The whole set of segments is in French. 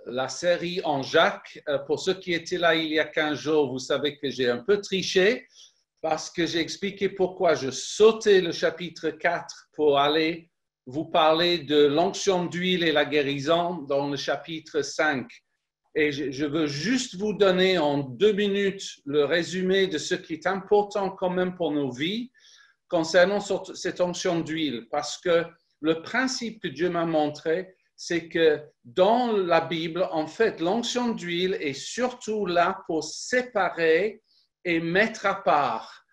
la série en Jacques. Pour ceux qui étaient là il y a 15 jours, vous savez que j'ai un peu triché parce que j'ai expliqué pourquoi je sautais le chapitre 4 pour aller vous parler de l'onction d'huile et la guérison dans le chapitre 5. Et je veux juste vous donner en 2 minutes le résumé de ce qui est important quand même pour nos vies concernant cette onction d'huile. Parce que le principe que Dieu m'a montré, c'est que dans la Bible, en fait, l'onction d'huile est surtout là pour séparer et mettre à part.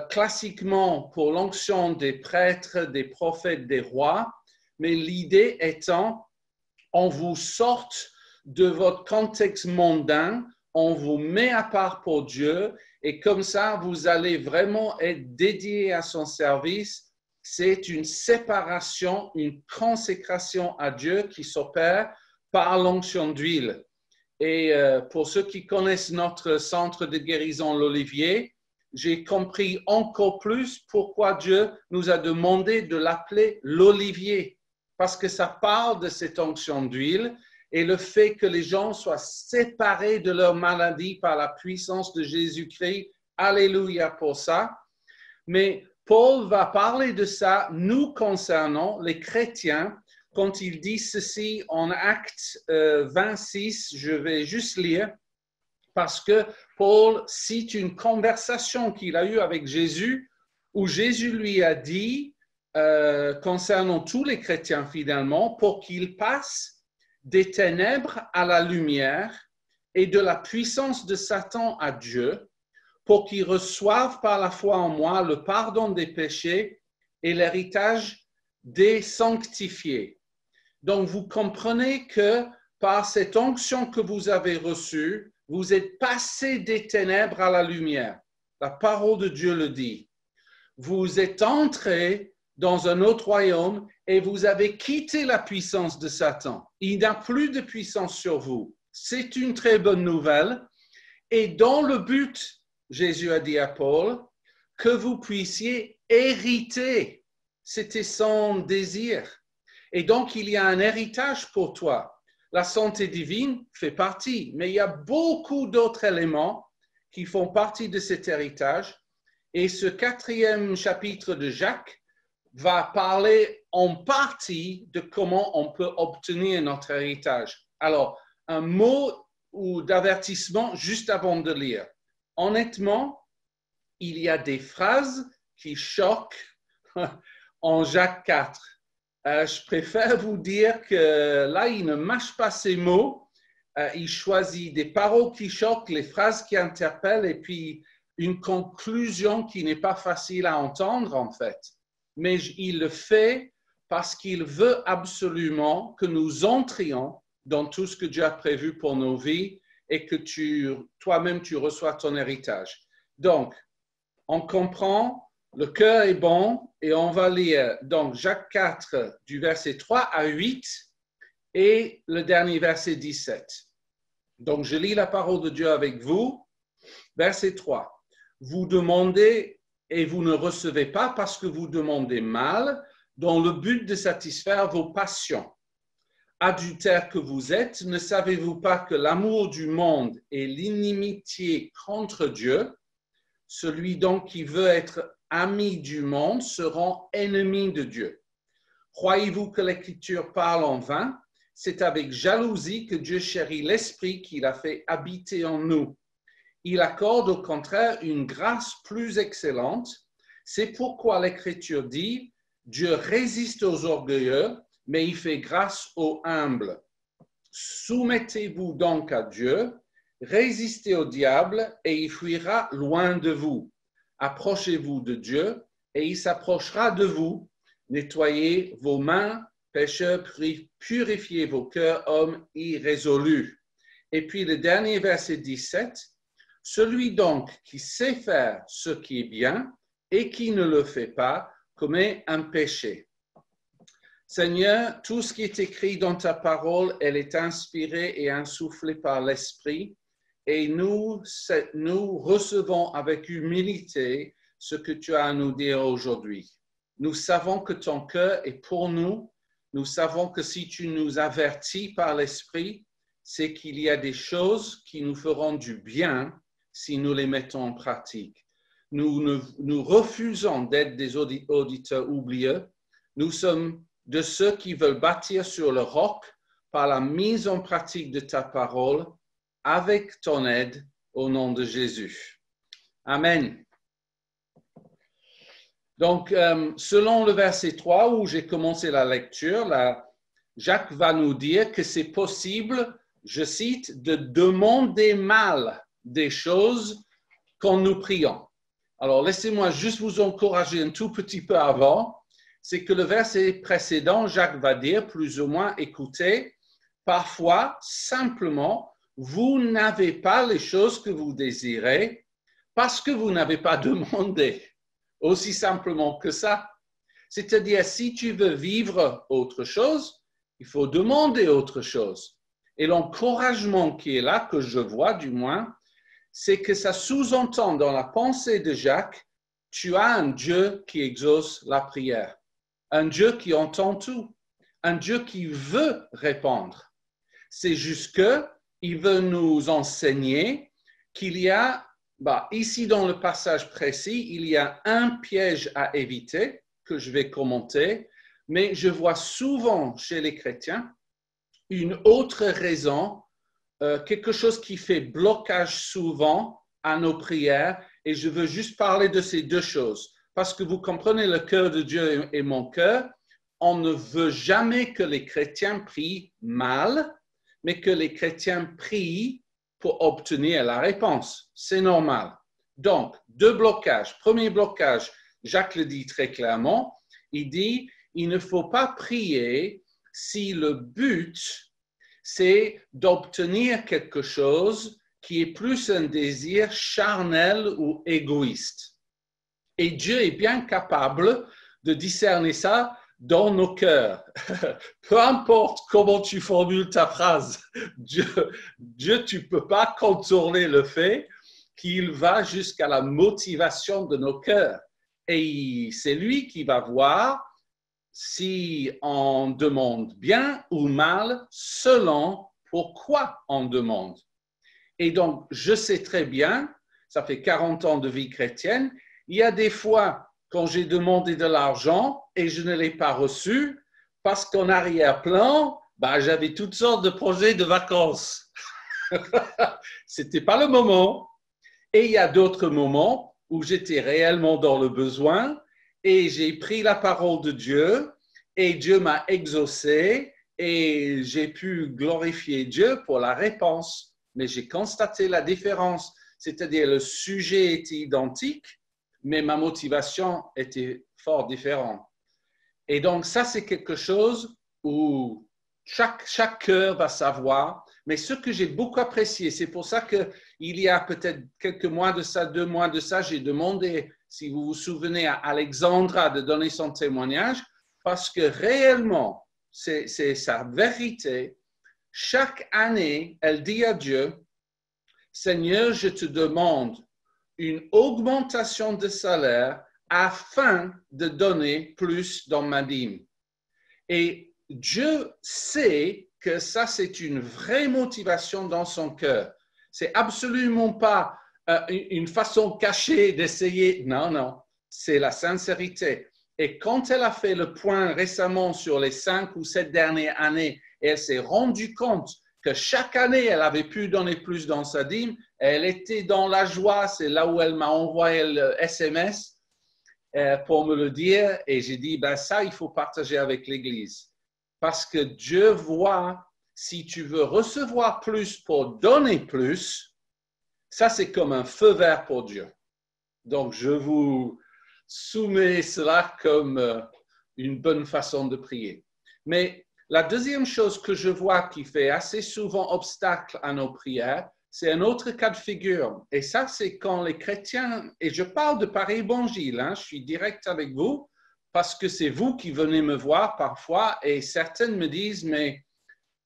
Classiquement, pour l'onction des prêtres, des prophètes, des rois, mais l'idée étant, on vous sorte de votre contexte mondain, on vous met à part pour Dieu et comme ça, vous allez vraiment être dédié à son service. C'est une séparation, une consécration à Dieu qui s'opère par l'onction d'huile. Et pour ceux qui connaissent notre centre de guérison, l'Olivier, j'ai compris encore plus pourquoi Dieu nous a demandé de l'appeler l'Olivier, parce que ça parle de cette onction d'huile et le fait que les gens soient séparés de leur maladie par la puissance de Jésus-Christ. Alléluia pour ça. Mais Paul va parler de ça nous concernant, les chrétiens, quand il dit ceci en Actes 26, je vais juste lire, parce que Paul cite une conversation qu'il a eue avec Jésus, où Jésus lui a dit, concernant tous les chrétiens finalement, pour qu'ils passent des ténèbres à la lumière et de la puissance de Satan à Dieu, pour qu'ils reçoivent par la foi en moi le pardon des péchés et l'héritage des sanctifiés. Donc, vous comprenez que par cette onction que vous avez reçue, vous êtes passé des ténèbres à la lumière. La parole de Dieu le dit. Vous êtes entré dans un autre royaume et vous avez quitté la puissance de Satan. Il n'a plus de puissance sur vous. C'est une très bonne nouvelle. Et dans le but, Jésus a dit à Paul, que vous puissiez hériter. C'était son désir. Et donc, il y a un héritage pour toi. La santé divine fait partie, mais il y a beaucoup d'autres éléments qui font partie de cet héritage. Et ce 4e chapitre de Jacques va parler en partie de comment on peut obtenir notre héritage. Alors, un mot ou d'avertissement juste avant de lire. Honnêtement, il y a des phrases qui choquent en Jacques 4. Je préfère vous dire que là, il ne mâche pas ses mots. Il choisit des paroles qui choquent, les phrases qui interpellent et puis une conclusion qui n'est pas facile à entendre en fait. Mais il le fait parce qu'il veut absolument que nous entrions dans tout ce que Dieu a prévu pour nos vies et que toi-même, tu reçois ton héritage. Donc, on comprend, le cœur est bon et on va lire donc Jacques 4 du verset 3 à 8 et le dernier verset 17. Donc, je lis la parole de Dieu avec vous. Verset 3. Vous demandez et vous ne recevez pas parce que vous demandez mal dans le but de satisfaire vos passions. Adultères que vous êtes, ne savez-vous pas que l'amour du monde et l'inimitié contre Dieu, celui donc qui veut être ami du monde, seront ennemis de Dieu? Croyez-vous que l'Écriture parle en vain? C'est avec jalousie que Dieu chérit l'Esprit qu'il a fait habiter en nous. Il accorde au contraire une grâce plus excellente. C'est pourquoi l'Écriture dit, Dieu résiste aux orgueilleux, mais il fait grâce aux humbles. Soumettez-vous donc à Dieu, résistez au diable et il fuira loin de vous. Approchez-vous de Dieu et il s'approchera de vous. Nettoyez vos mains, pécheurs, purifiez vos cœurs, hommes irrésolus. Et puis le dernier verset 17, celui donc qui sait faire ce qui est bien et qui ne le fait pas commet un péché. Seigneur, tout ce qui est écrit dans ta parole, elle est inspirée et insufflée par l'Esprit et nous recevons avec humilité ce que tu as à nous dire aujourd'hui. Nous savons que ton cœur est pour nous. Nous savons que si tu nous avertis par l'Esprit, c'est qu'il y a des choses qui nous feront du bien si nous les mettons en pratique. Nous refusons d'être des auditeurs oublieux. Nous sommes de ceux qui veulent bâtir sur le roc par la mise en pratique de ta parole avec ton aide au nom de Jésus. Amen. Donc, selon le verset 3 où j'ai commencé la lecture, Jacques va nous dire que c'est possible, je cite, de demander mal des choses quand nous prions. Alors, laissez-moi juste vous encourager un tout petit peu avant. C'est que le verset précédent, Jacques va dire plus ou moins, écoutez, parfois, simplement, vous n'avez pas les choses que vous désirez parce que vous n'avez pas demandé. Aussi simplement que ça. C'est-à-dire, si tu veux vivre autre chose, il faut demander autre chose. Et l'encouragement qui est là, que je vois du moins, c'est que ça sous-entend dans la pensée de Jacques, tu as un Dieu qui exauce la prière, un Dieu qui entend tout, un Dieu qui veut répondre. C'est juste qu'il veut nous enseigner qu'il y a, ici dans le passage précis, il y a un piège à éviter que je vais commenter, mais je vois souvent chez les chrétiens une autre raison, quelque chose qui fait blocage souvent à nos prières, et je veux juste parler de ces deux choses, parce que vous comprenez le cœur de Dieu et mon cœur, on ne veut jamais que les chrétiens prient mal, mais que les chrétiens prient pour obtenir la réponse. C'est normal. Donc, deux blocages. Premier blocage, Jacques le dit très clairement, il dit, il ne faut pas prier si le but, c'est d'obtenir quelque chose qui est plus un désir charnel ou égoïste. Et Dieu est bien capable de discerner ça dans nos cœurs. Peu importe comment tu formules ta phrase, Dieu, tu ne peux pas contourner le fait qu'il va jusqu'à la motivation de nos cœurs. Et c'est lui qui va voir si on demande bien ou mal selon pourquoi on demande. Et donc, je sais très bien, ça fait 40 ans de vie chrétienne, il y a des fois quand j'ai demandé de l'argent et je ne l'ai pas reçu, parce qu'en arrière-plan, j'avais toutes sortes de projets de vacances. Ce n'était pas le moment. Et il y a d'autres moments où j'étais réellement dans le besoin et j'ai pris la parole de Dieu et Dieu m'a exaucé et j'ai pu glorifier Dieu pour la réponse. Mais j'ai constaté la différence, c'est-à-dire le sujet était identique, mais ma motivation était fort différente. Et donc, ça, c'est quelque chose où chaque cœur va savoir. Mais ce que j'ai beaucoup apprécié, c'est pour ça qu'il y a peut-être quelques mois de ça, 2 mois de ça, j'ai demandé, si vous vous souvenez, à Alexandra de donner son témoignage, parce que réellement, c'est sa vérité. Chaque année, elle dit à Dieu, Seigneur, je te demande une augmentation de salaire afin de donner plus dans ma dîme. Et Dieu sait que ça, c'est une vraie motivation dans son cœur. C'est absolument pas une façon cachée d'essayer. Non, non, c'est la sincérité. Et quand elle a fait le point récemment sur les 5 ou 7 dernières années, elle s'est rendue compte que chaque année, elle avait pu donner plus dans sa dîme. Elle était dans la joie. C'est là où elle m'a envoyé le SMS pour me le dire. Et j'ai dit, ça, il faut partager avec l'Église. Parce que Dieu voit, si tu veux recevoir plus pour donner plus, ça, c'est comme un feu vert pour Dieu. Donc, je vous soumets cela comme une bonne façon de prier. Mais la deuxième chose que je vois qui fait assez souvent obstacle à nos prières, c'est un autre cas de figure. Et ça, c'est quand les chrétiens, et je parle de par évangile, je suis direct avec vous, parce que c'est vous qui venez me voir parfois, et certaines me disent, mais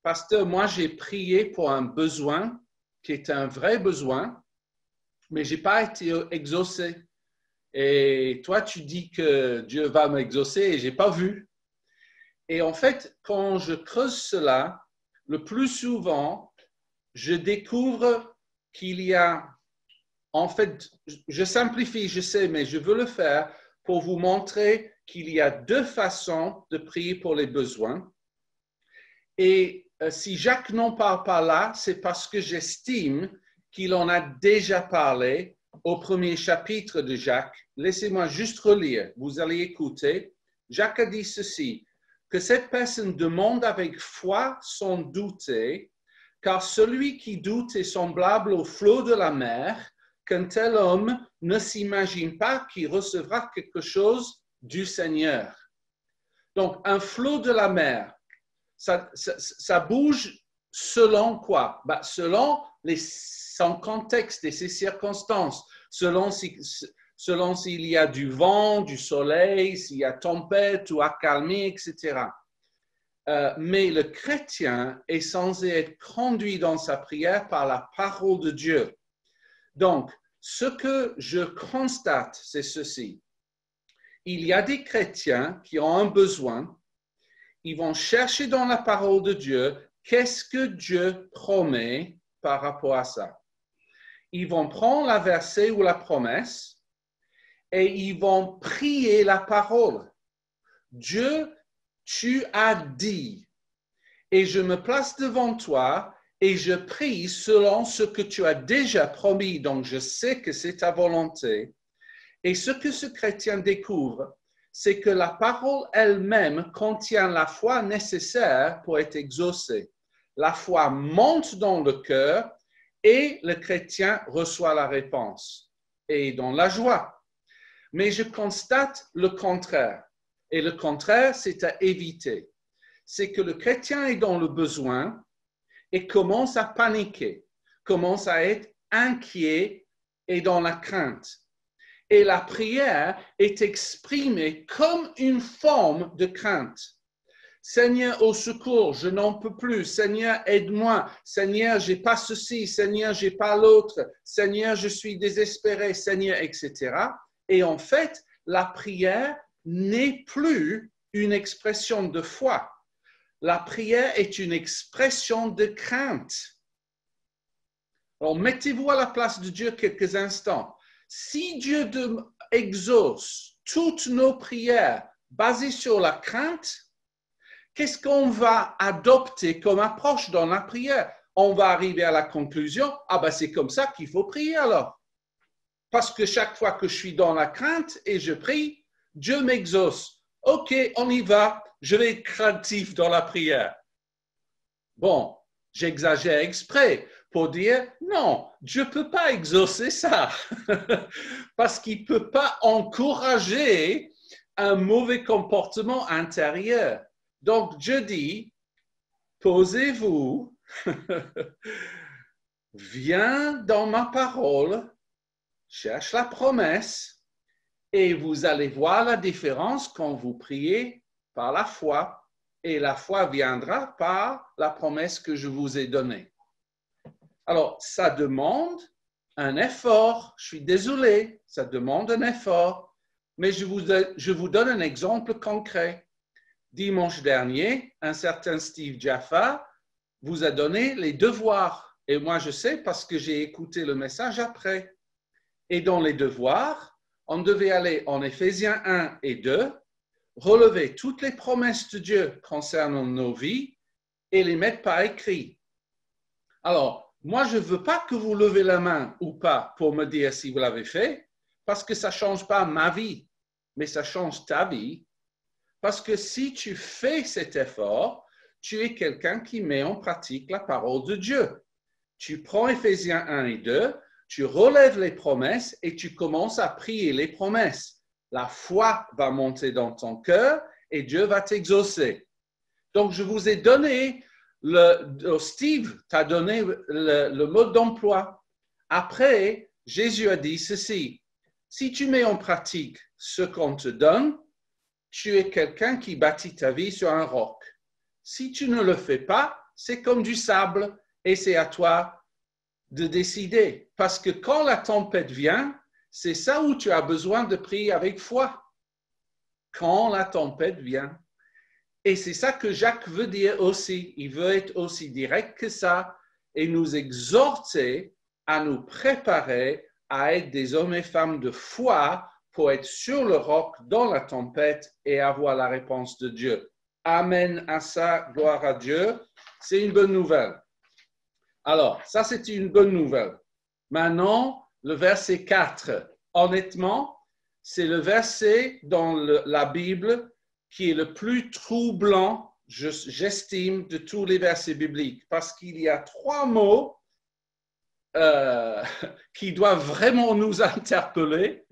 pasteur, moi j'ai prié pour un besoin qui est un vrai besoin, mais je n'ai pas été exaucé. Et toi, tu dis que Dieu va m'exaucer et je n'ai pas vu. Et en fait, quand je creuse cela, le plus souvent, je découvre qu'il y a, en fait, je simplifie, je sais, mais je veux le faire pour vous montrer qu'il y a deux façons de prier pour les besoins. Et si Jacques n'en parle pas là, c'est parce que j'estime qu'il en a déjà parlé au premier chapitre de Jacques. Laissez-moi juste relire, vous allez écouter. Jacques a dit ceci, que cette personne demande avec foi sans douter, car celui qui doute est semblable au flot de la mer, qu'un tel homme ne s'imagine pas qu'il recevra quelque chose du Seigneur. Donc, un flot de la mer, ça bouge selon quoi? Selon son contexte et ses circonstances, selon s'il y a du vent, du soleil, s'il y a tempête ou accalmie, etc. Mais le chrétien est censé être conduit dans sa prière par la parole de Dieu. Donc, ce que je constate, c'est ceci. Il y a des chrétiens qui ont un besoin. Ils vont chercher dans la parole de Dieu qu'est-ce que Dieu promet par rapport à ça. Ils vont prendre la verset ou la promesse et ils vont prier la parole. Dieu, tu as dit, et je me place devant toi et je prie selon ce que tu as déjà promis, donc je sais que c'est ta volonté. Et ce que ce chrétien découvre, c'est que la parole elle-même contient la foi nécessaire pour être exaucée. La foi monte dans le cœur et le chrétien reçoit la réponse et dans la joie. Mais je constate le contraire. Et le contraire, c'est à éviter. C'est que le chrétien est dans le besoin et commence à paniquer, commence à être inquiet et dans la crainte. Et la prière est exprimée comme une forme de crainte. Seigneur, au secours, je n'en peux plus. Seigneur, aide-moi. Seigneur, j'ai pas ceci. Seigneur, j'ai pas l'autre. Seigneur, je suis désespéré. Seigneur, etc. Et en fait, la prière n'est plus une expression de foi. La prière est une expression de crainte. Alors, mettez-vous à la place de Dieu quelques instants. Si Dieu exauce toutes nos prières basées sur la crainte, qu'est-ce qu'on va adopter comme approche dans la prière? On va arriver à la conclusion, c'est comme ça qu'il faut prier alors. Parce que chaque fois que je suis dans la crainte et je prie, Dieu m'exauce. Ok, on y va, je vais être craintif dans la prière. Bon, j'exagère exprès pour dire non, Dieu ne peut pas exaucer ça parce qu'il ne peut pas encourager un mauvais comportement intérieur. Donc, Dieu dit, posez-vous, viens dans ma parole, cherche la promesse et vous allez voir la différence quand vous priez par la foi. Et la foi viendra par la promesse que je vous ai donnée. Alors, ça demande un effort. Je suis désolé, ça demande un effort. Mais je vous donne un exemple concret. Dimanche dernier, un certain Steve Jaffa vous a donné les devoirs. Et moi, je sais parce que j'ai écouté le message après. Et dans les devoirs, on devait aller en Éphésiens 1 et 2, relever toutes les promesses de Dieu concernant nos vies et les mettre par écrit. Alors, moi, je ne veux pas que vous levez la main ou pas pour me dire si vous l'avez fait, parce que ça ne change pas ma vie, mais ça change ta vie. Parce que si tu fais cet effort, tu es quelqu'un qui met en pratique la parole de Dieu. Tu prends Éphésiens 1 et 2, tu relèves les promesses et tu commences à prier les promesses. La foi va monter dans ton cœur et Dieu va t'exaucer. Donc, je vous ai donné, Steve t'a donné le mode d'emploi. Après, Jésus a dit ceci, si tu mets en pratique ce qu'on te donne, tu es quelqu'un qui bâtit ta vie sur un roc. Si tu ne le fais pas, c'est comme du sable et c'est à toi de décider. Parce que quand la tempête vient, c'est ça où tu as besoin de prier avec foi. Quand la tempête vient. Et c'est ça que Jacques veut dire aussi. Il veut être aussi direct que ça. et nous exhorter à nous préparer à être des hommes et femmes de foi pour être sur le roc dans la tempête et avoir la réponse de Dieu. Amen à ça, gloire à Dieu. C'est une bonne nouvelle. Alors, ça, c'est une bonne nouvelle. Maintenant, le verset 4. Honnêtement, c'est le verset dans la Bible qui est le plus troublant, j'estime, de tous les versets bibliques, parce qu'il y a 3 mots qui doivent vraiment nous interpeller.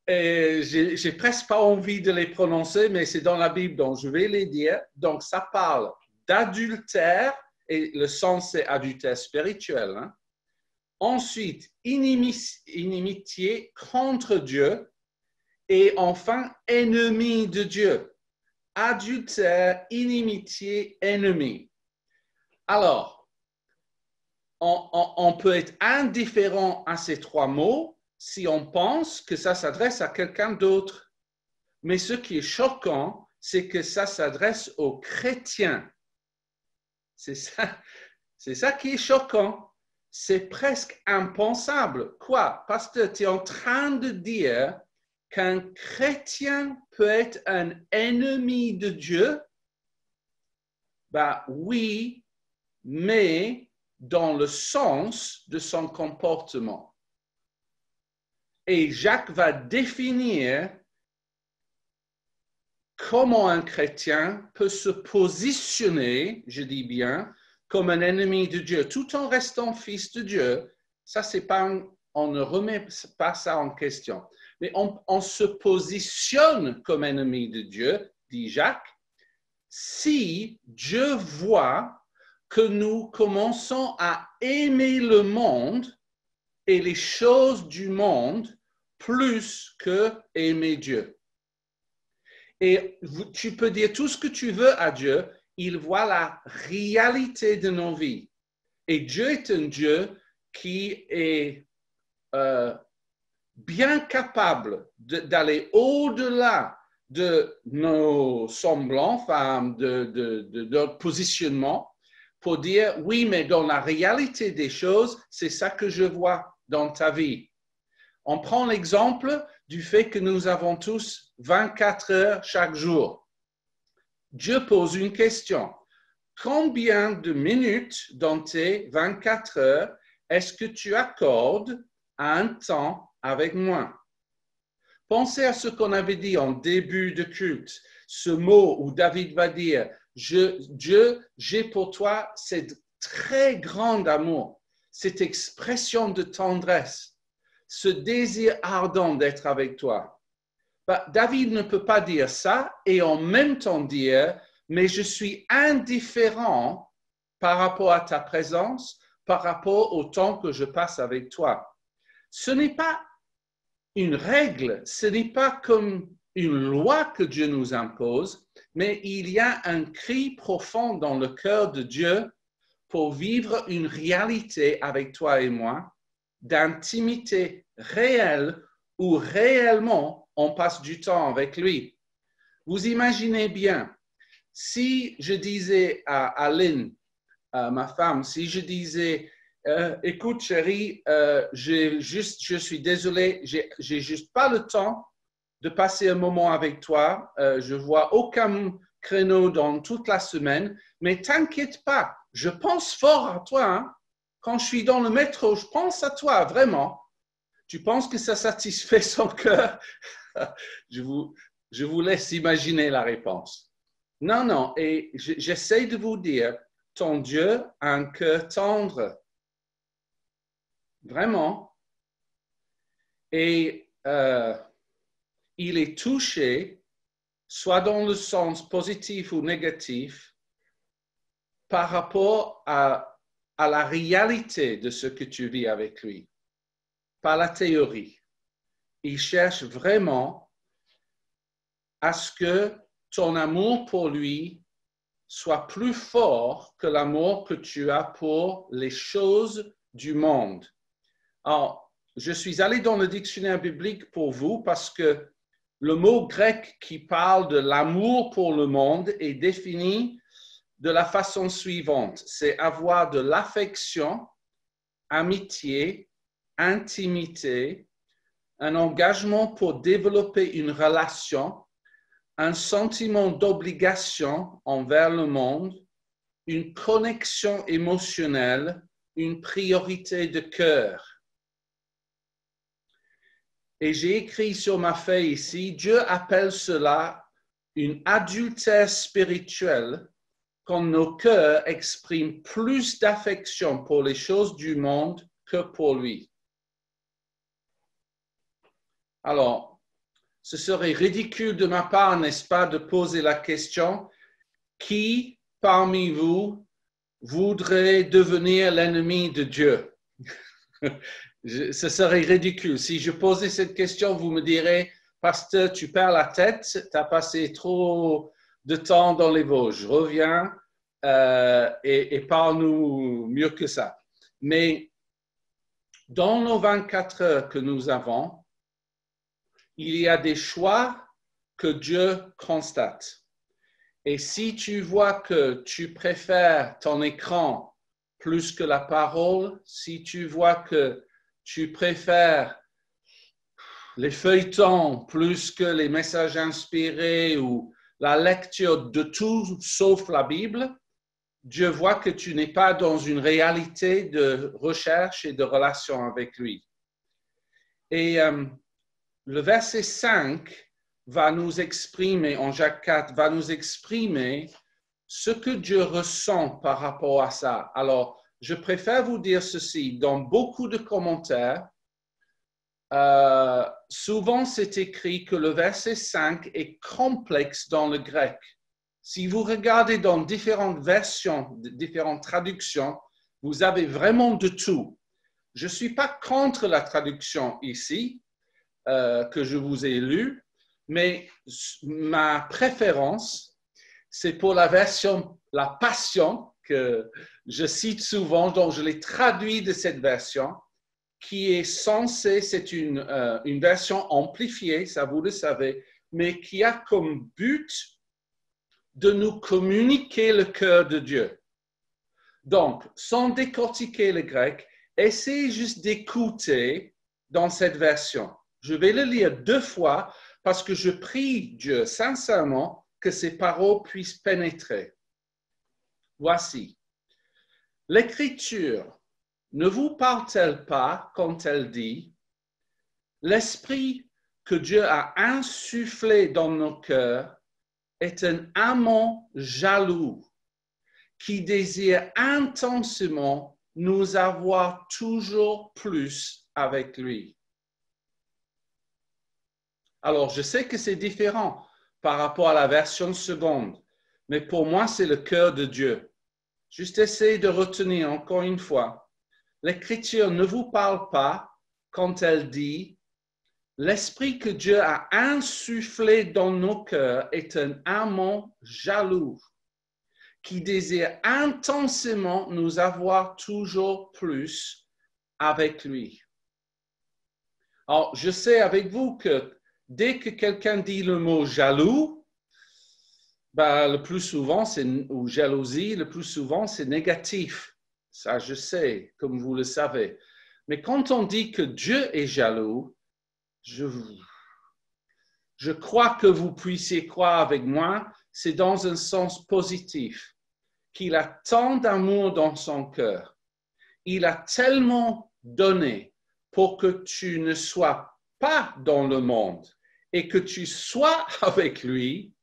Et j'ai presque pas envie de les prononcer, mais c'est dans la Bible, donc je vais les dire. Donc, ça parle d'adultère, et le sens, c'est adultère spirituel. Hein. Ensuite, inimitié contre Dieu. Et enfin, ennemi de Dieu. Adultère, inimitié, ennemi. Alors, on peut être indifférent à ces 3 mots si on pense que ça s'adresse à quelqu'un d'autre. Mais ce qui est choquant, c'est que ça s'adresse aux chrétiens. C'est ça qui est choquant. C'est presque impensable. Quoi? Parce que tu es en train de dire qu'un chrétien peut être un ennemi de Dieu? Ben oui, mais dans le sens de son comportement. Et Jacques va définir comment un chrétien peut se positionner, je dis bien, comme un ennemi de Dieu, tout en restant fils de Dieu. Ça, c'est pas on ne remet pas ça en question. Mais on se positionne comme ennemi de Dieu, dit Jacques, si Dieu voit que nous commençons à aimer le monde et les choses du monde plus que aimer Dieu. Et tu peux dire tout ce que tu veux à Dieu, il voit la réalité de nos vies. Et Dieu est un Dieu qui est bien capable d'aller au-delà de nos semblants, enfin, de notre positionnement, pour dire, oui, mais dans la réalité des choses, c'est ça que je vois dans ta vie. On prend l'exemple du fait que nous avons tous 24 heures chaque jour. Dieu pose une question. Combien de minutes dans tes 24 heures est-ce que tu accordes à un temps avec moi? Pensez à ce qu'on avait dit en début de culte, ce mot où David va dire, Dieu, j'ai pour toi cet très grand amour, cette expression de tendresse, ce désir ardent d'être avec toi. David ne peut pas dire ça et en même temps dire, mais je suis indifférent par rapport à ta présence, par rapport au temps que je passe avec toi. Ce n'est pas une règle, ce n'est pas comme une loi que Dieu nous impose, mais il y a un cri profond dans le cœur de Dieu pour vivre une réalité avec toi et moi, d'intimité réelle où réellement on passe du temps avec lui. Vous imaginez bien, si je disais à Lynn, ma femme, si je disais, écoute chérie, je suis désolé, j'ai juste pas le temps de passer un moment avec toi, je vois aucun créneau dans toute la semaine, mais t'inquiète pas, je pense fort à toi, hein. Quand je suis dans le métro, je pense à toi, vraiment. Tu penses que ça satisfait son cœur? je vous laisse imaginer la réponse. Non, non, et j'essaie de vous dire, ton Dieu a un cœur tendre. Vraiment. Et il est touché, soit dans le sens positif ou négatif, par rapport à la réalité de ce que tu vis avec lui, pas la théorie. Il cherche vraiment à ce que ton amour pour lui soit plus fort que l'amour que tu as pour les choses du monde. Alors, je suis allé dans le dictionnaire biblique pour vous parce que le mot grec qui parle de l'amour pour le monde est défini de la façon suivante, c'est avoir de l'affection, amitié, intimité, un engagement pour développer une relation, un sentiment d'obligation envers le monde, une connexion émotionnelle, une priorité de cœur. Et j'ai écrit sur ma feuille ici, Dieu appelle cela une adultère spirituelle quand nos cœurs expriment plus d'affection pour les choses du monde que pour lui. Alors, ce serait ridicule de ma part, n'est-ce pas, de poser la question, qui parmi vous voudrait devenir l'ennemi de Dieu? Ce serait ridicule. Si je posais cette question, vous me direz, pasteur, tu perds la tête, tu as passé trop de temps dans les Vosges. Reviens et parle-nous mieux que ça. Mais dans nos 24 heures que nous avons, il y a des choix que Dieu constate. Et si tu vois que tu préfères ton écran plus que la parole, si tu vois que tu préfères les feuilletons plus que les messages inspirés ou la lecture de tout sauf la Bible, Dieu voit que tu n'es pas dans une réalité de recherche et de relation avec lui. Et le verset 5 va nous exprimer, en Jacques 4, va nous exprimer ce que Dieu ressent par rapport à ça. Alors, je préfère vous dire ceci. Dans beaucoup de commentaires, souvent c'est écrit que le verset 5 est complexe dans le grec. Si vous regardez dans différentes versions, différentes traductions, vous avez vraiment de tout. Je ne suis pas contre la traduction ici, que je vous ai lue, mais ma préférence, c'est pour la version, la Passion, que je cite souvent, donc je l'ai traduit de cette version, qui est censée, c'est une version amplifiée, ça vous le savez, mais qui a comme but de nous communiquer le cœur de Dieu. Donc, sans décortiquer le grec, essayez juste d'écouter dans cette version. Je vais le lire 2 fois parce que je prie Dieu sincèrement que ces paroles puissent pénétrer. Voici. L'Écriture ne vous parle-t-elle pas quand elle dit « L'Esprit que Dieu a insufflé dans nos cœurs est un amant jaloux qui désire intensément nous avoir toujours plus avec lui. » Alors, je sais que c'est différent par rapport à la version seconde, mais pour moi, c'est le cœur de Dieu. Juste essayez de retenir encore une fois. L'Écriture ne vous parle pas quand elle dit « L'Esprit que Dieu a insufflé dans nos cœurs est un amant jaloux qui désire intensément nous avoir toujours plus avec lui. » Alors, je sais avec vous que dès que quelqu'un dit le mot jaloux, le plus souvent, ou jalousie, le plus souvent, c'est négatif. Ça, je sais, comme vous le savez. Mais quand on dit que Dieu est jaloux, je crois que vous puissiez croire avec moi, c'est dans un sens positif, qu'il a tant d'amour dans son cœur. Il a tellement donné pour que tu ne sois pas dans le monde et que tu sois avec lui,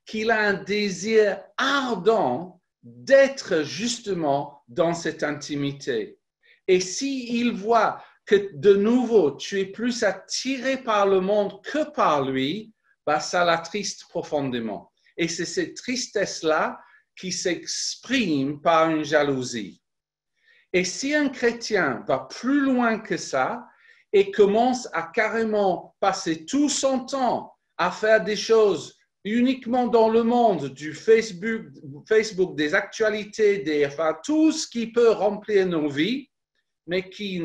qu'il a un désir ardent d'être justement dans cette intimité. Et s'il voit que de nouveau, tu es plus attiré par le monde que par lui, ça l'attriste profondément. Et c'est cette tristesse-là qui s'exprime par une jalousie. Et si un chrétien va plus loin que ça et commence à carrément passer tout son temps à faire des choses uniquement dans le monde, du Facebook, des actualités, tout ce qui peut remplir nos vies, mais qui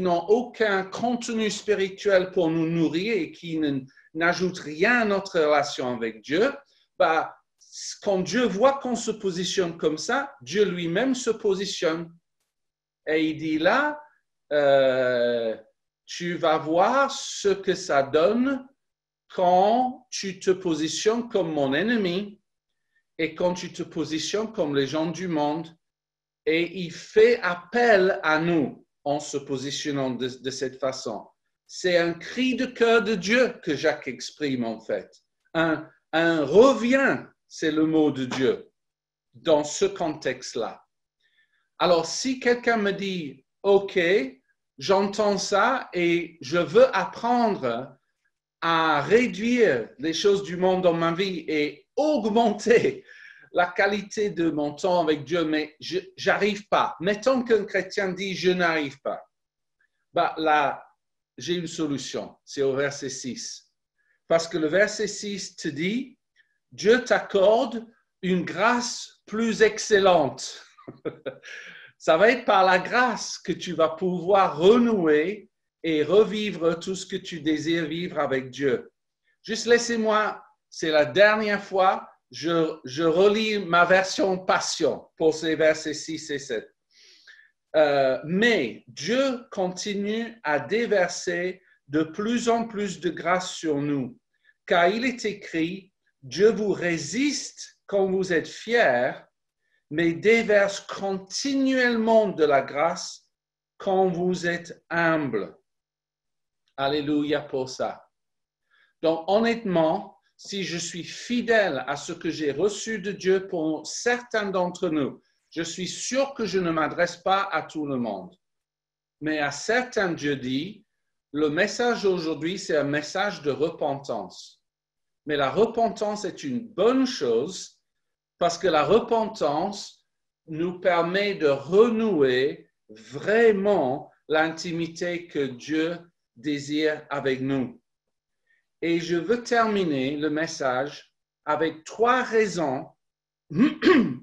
n'ont aucun contenu spirituel pour nous nourrir et qui n'ajoutent rien à notre relation avec Dieu, quand Dieu voit qu'on se positionne comme ça, Dieu lui-même se positionne. Et il dit là, tu vas voir ce que ça donne quand tu te positionnes comme mon ennemi et quand tu te positionnes comme les gens du monde. Et il fait appel à nous en se positionnant de cette façon. C'est un cri de cœur de Dieu que Jacques exprime en fait. Un revient, c'est le mot de Dieu dans ce contexte-là. Alors, si quelqu'un me dit, OK, j'entends ça et je veux apprendre à réduire les choses du monde dans ma vie et augmenter la qualité de mon temps avec Dieu, mais je n'arrive pas. Mettons qu'un chrétien dit, je n'arrive pas. Bah, là, j'ai une solution. C'est au verset 6. Parce que le verset 6 te dit, Dieu t'accorde une grâce plus excellente. Ça va être par la grâce que tu vas pouvoir renouer et revivre tout ce que tu désires vivre avec Dieu. Juste laissez-moi, c'est la dernière fois, je relis ma version Passion pour ces versets 6 et 7. Mais Dieu continue à déverser de plus en plus de grâce sur nous, car il est écrit, Dieu vous résiste quand vous êtes fiers, mais déverse continuellement de la grâce quand vous êtes humble. Alléluia pour ça. Donc, honnêtement, si je suis fidèle à ce que j'ai reçu de Dieu pour certains d'entre nous, je suis sûr que je ne m'adresse pas à tout le monde. Mais à certains, Dieu dit, le message aujourd'hui, c'est un message de repentance. Mais la repentance est une bonne chose parce que la repentance nous permet de renouer vraiment l'intimité que Dieu désire avec nous. Et je veux terminer le message avec 3 raisons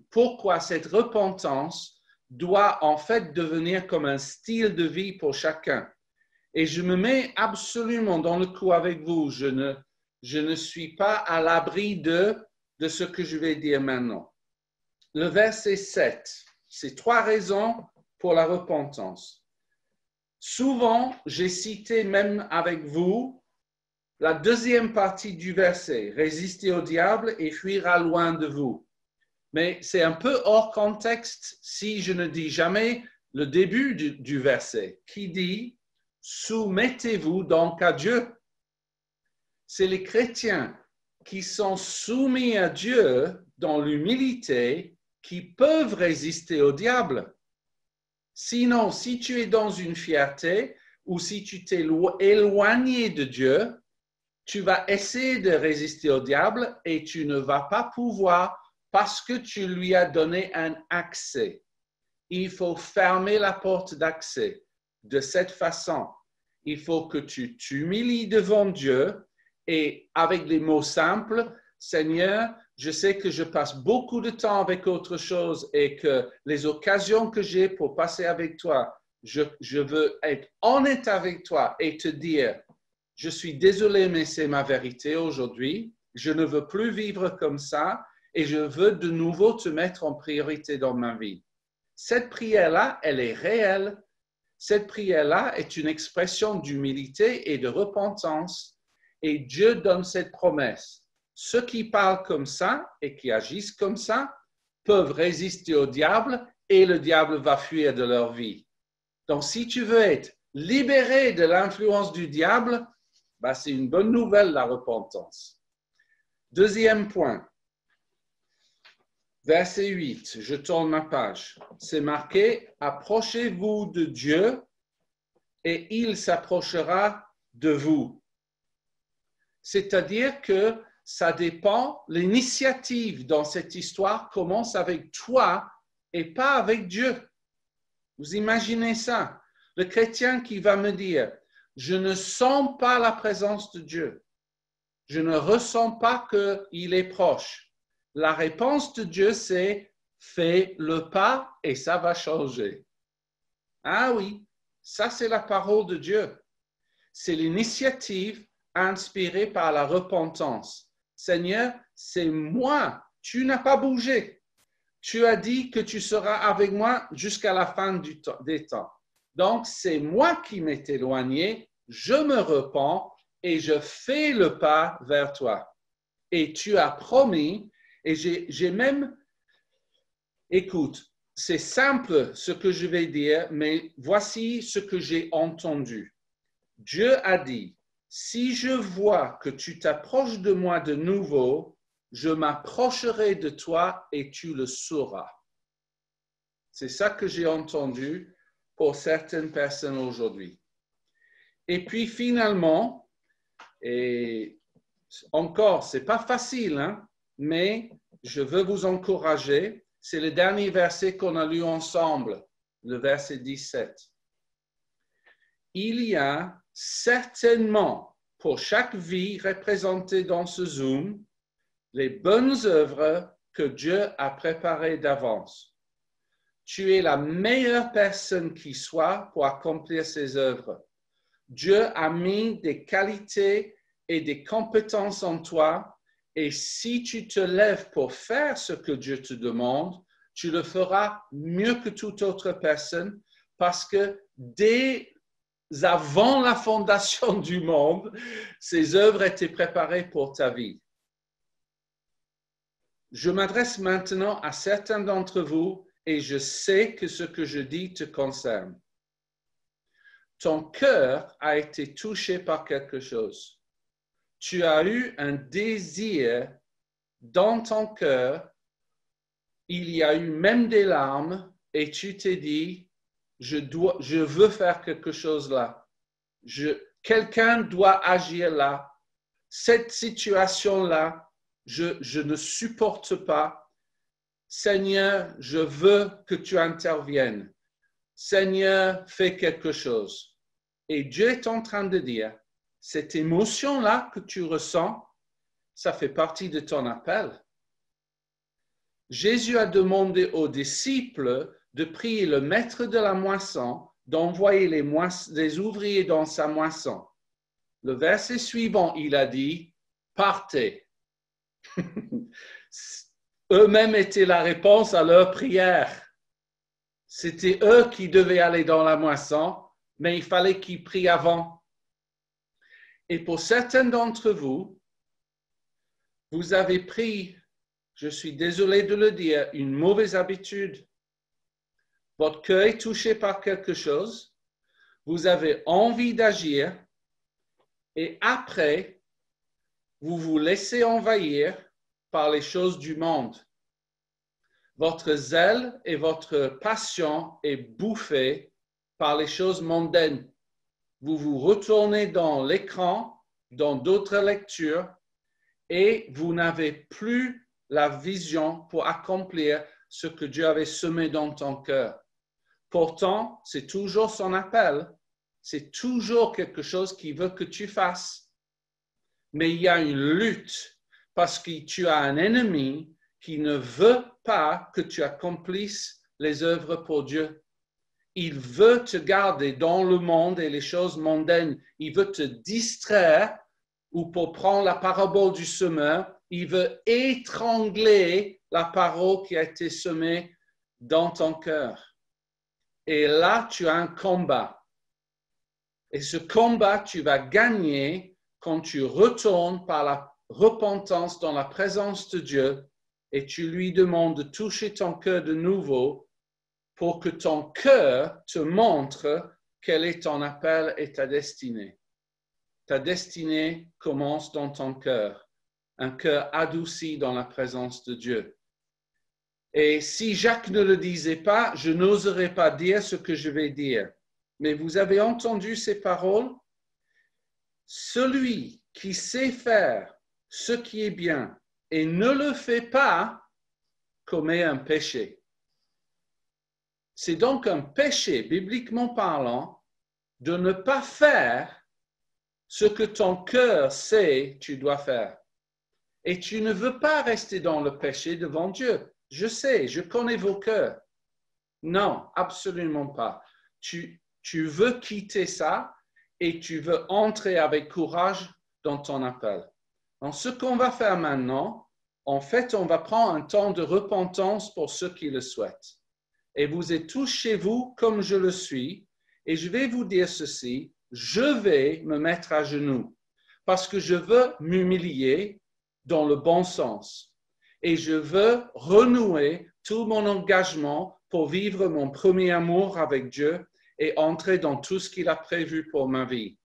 pourquoi cette repentance doit en fait devenir comme un style de vie pour chacun. Et je me mets absolument dans le coup avec vous. Je ne suis pas à l'abri de ce que je vais dire maintenant. Le verset 7, c'est 3 raisons pour la repentance. Souvent, j'ai cité même avec vous la deuxième partie du verset, « Résistez au diable et fuira loin de vous ». Mais c'est un peu hors contexte si je ne dis jamais le début du verset, qui dit « Soumettez-vous donc à Dieu ». C'est les chrétiens qui sont soumis à Dieu dans l'humilité qui peuvent résister au diable. Sinon, si tu es dans une fierté ou si tu t'es éloigné de Dieu, tu vas essayer de résister au diable et tu ne vas pas pouvoir parce que tu lui as donné un accès. Il faut fermer la porte d'accès de cette façon. Il faut que tu t'humilies devant Dieu et avec des mots simples, Seigneur, je sais que je passe beaucoup de temps avec autre chose et que les occasions que j'ai pour passer avec toi, je veux être honnête avec toi et te dire, je suis désolé, mais c'est ma vérité aujourd'hui. Je ne veux plus vivre comme ça et je veux de nouveau te mettre en priorité dans ma vie. Cette prière-là, elle est réelle. Cette prière-là est une expression d'humilité et de repentance. Et Dieu donne cette promesse. Ceux qui parlent comme ça et qui agissent comme ça peuvent résister au diable et le diable va fuir de leur vie. Donc, si tu veux être libéré de l'influence du diable, c'est une bonne nouvelle, la repentance. Deuxième point, verset 8, je tourne ma page. C'est marqué, approchez-vous de Dieu et il s'approchera de vous. C'est-à-dire que ça dépend, l'initiative dans cette histoire commence avec toi et pas avec Dieu. Vous imaginez ça? Le chrétien qui va me dire, je ne sens pas la présence de Dieu. Je ne ressens pas qu'il est proche. La réponse de Dieu, c'est fais le pas et ça va changer. Ah oui, ça c'est la parole de Dieu. C'est l'initiative inspirée par la repentance. Seigneur, c'est moi. tu n'as pas bougé. Tu as dit que tu seras avec moi jusqu'à la fin des temps. Donc, c'est moi qui m'ai éloigné, je me repens et je fais le pas vers toi. Et tu as promis, et j'ai même, écoute, c'est simple ce que je vais dire, mais voici ce que j'ai entendu. Dieu a dit, si je vois que tu t'approches de moi de nouveau, je m'approcherai de toi et tu le sauras. C'est ça que j'ai entendu pour certaines personnes aujourd'hui. Et puis finalement, et encore, ce n'est pas facile, hein, mais je veux vous encourager. C'est le dernier verset qu'on a lu ensemble, le verset 17. Il y a certainement pour chaque vie représentée dans ce Zoom, les bonnes œuvres que Dieu a préparées d'avance. Tu es la meilleure personne qui soit pour accomplir ces œuvres. Dieu a mis des qualités et des compétences en toi, et si tu te lèves pour faire ce que Dieu te demande, tu le feras mieux que toute autre personne, parce que dès avant la fondation du monde, ces œuvres étaient préparées pour ta vie. Je m'adresse maintenant à certains d'entre vous et je sais que ce que je dis te concerne. Ton cœur a été touché par quelque chose. Tu as eu un désir dans ton cœur. Il y a eu même des larmes et tu t'es dit, je veux faire quelque chose là. Quelqu'un doit agir là. Cette situation-là, je ne supporte pas. Seigneur, je veux que tu interviennes. Seigneur, fais quelque chose. Et Dieu est en train de dire, cette émotion-là que tu ressens, ça fait partie de ton appel. Jésus a demandé aux disciples de prier le maître de la moisson d'envoyer les ouvriers dans sa moisson. Le verset suivant, il a dit, partez. Eux-mêmes étaient la réponse à leur prière. C'était eux qui devaient aller dans la moisson, mais il fallait qu'ils prient avant. Et pour certains d'entre vous, vous avez pris, je suis désolé de le dire, une mauvaise habitude. Votre cœur est touché par quelque chose, vous avez envie d'agir, et après, vous vous laissez envahir par les choses du monde. Votre zèle et votre passion est bouffée par les choses mondaines. Vous vous retournez dans l'écran, dans d'autres lectures, et vous n'avez plus la vision pour accomplir ce que Dieu avait semé dans ton cœur. Pourtant, c'est toujours son appel. C'est toujours quelque chose qu'il veut que tu fasses. Mais il y a une lutte parce que tu as un ennemi qui ne veut pas que tu accomplisses les œuvres pour Dieu. Il veut te garder dans le monde et les choses mondaines. Il veut te distraire, ou pour prendre la parabole du semeur, il veut étrangler la parole qui a été semée dans ton cœur. Et là, tu as un combat. Et ce combat, tu vas gagner quand tu retournes par la repentance dans la présence de Dieu et tu lui demandes de toucher ton cœur de nouveau pour que ton cœur te montre quel est ton appel et ta destinée. Ta destinée commence dans ton cœur, un cœur adouci dans la présence de Dieu. Et si Jacques ne le disait pas, je n'oserais pas dire ce que je vais dire. Mais vous avez entendu ces paroles? Celui qui sait faire ce qui est bien et ne le fait pas commet un péché. C'est donc un péché, bibliquement parlant, de ne pas faire ce que ton cœur sait tu dois faire. Et tu ne veux pas rester dans le péché devant Dieu. Je sais, je connais vos cœurs. Non, absolument pas. Tu veux quitter ça et tu veux entrer avec courage dans ton appel. Donc, ce qu'on va faire maintenant, En fait, on va prendre un temps de repentance pour ceux qui le souhaitent. Et vous êtes tous chez vous comme je le suis. Et je vais vous dire ceci, je vais me mettre à genoux parce que je veux m'humilier dans le bon sens. Et je veux renouer tout mon engagement pour vivre mon premier amour avec Dieu et entrer dans tout ce qu'il a prévu pour ma vie.